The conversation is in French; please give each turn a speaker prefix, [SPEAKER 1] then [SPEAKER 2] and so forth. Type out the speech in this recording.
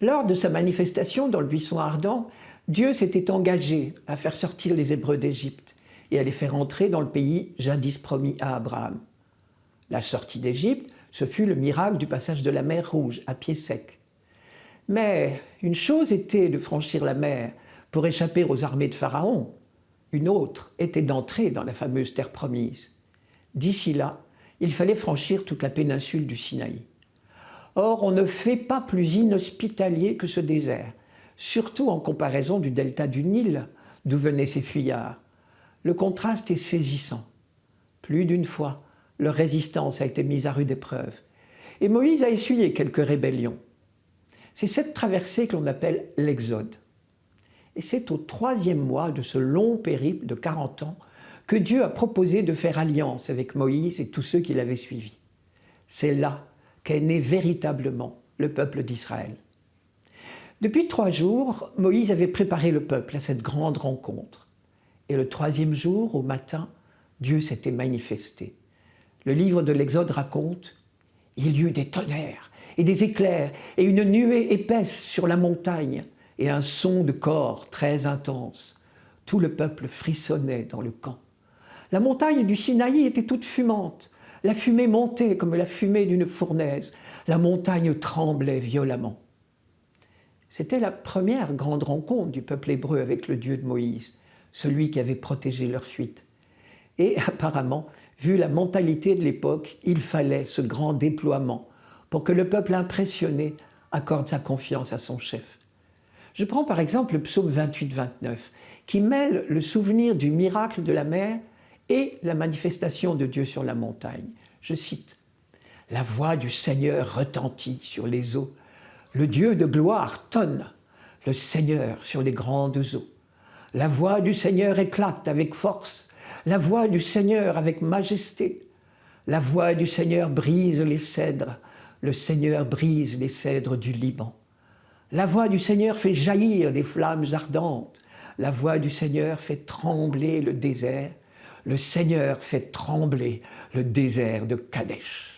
[SPEAKER 1] Lors de sa manifestation dans le buisson ardent, Dieu s'était engagé à faire sortir les Hébreux d'Égypte et à les faire entrer dans le pays jadis promis à Abraham. La sortie d'Égypte, ce fut le miracle du passage de la mer Rouge à pied sec. Mais une chose était de franchir la mer pour échapper aux armées de Pharaon, une autre était d'entrer dans la fameuse terre promise. D'ici là, il fallait franchir toute la péninsule du Sinaï. Or, on ne fait pas plus inhospitalier que ce désert, surtout en comparaison du delta du Nil, d'où venaient ces fuyards. Le contraste est saisissant. Plus d'une fois, leur résistance a été mise à rude épreuve, et Moïse a essuyé quelques rébellions. C'est cette traversée que l'on appelle l'Exode. Et c'est au 3e mois de ce long périple de 40 ans que Dieu a proposé de faire alliance avec Moïse et tous ceux qui l'avaient suivi. C'est là qu'est né véritablement le peuple d'Israël. Depuis 3 jours, Moïse avait préparé le peuple à cette grande rencontre. Et le 3e jour, au matin, Dieu s'était manifesté. Le livre de l'Exode raconte « Il y eut des tonnerres et des éclairs et une nuée épaisse sur la montagne et un son de cor très intense. Tout le peuple frissonnait dans le camp. La montagne du Sinaï était toute fumante. La fumée montait comme la fumée d'une fournaise. La montagne tremblait violemment. » C'était la première grande rencontre du peuple hébreu avec le Dieu de Moïse, celui qui avait protégé leur fuite. Et apparemment, vu la mentalité de l'époque, il fallait ce grand déploiement pour que le peuple impressionné accorde sa confiance à son chef. Je prends par exemple le psaume 28-29, qui mêle le souvenir du miracle de la mer et la manifestation de Dieu sur la montagne. Je cite « La voix du Seigneur retentit sur les eaux. Le Dieu de gloire tonne, le Seigneur sur les grandes eaux. La voix du Seigneur éclate avec force, la voix du Seigneur avec majesté. La voix du Seigneur brise les cèdres, le Seigneur brise les cèdres du Liban. La voix du Seigneur fait jaillir des flammes ardentes. La voix du Seigneur fait trembler le désert. Le Seigneur fait trembler le désert de Kadesh. »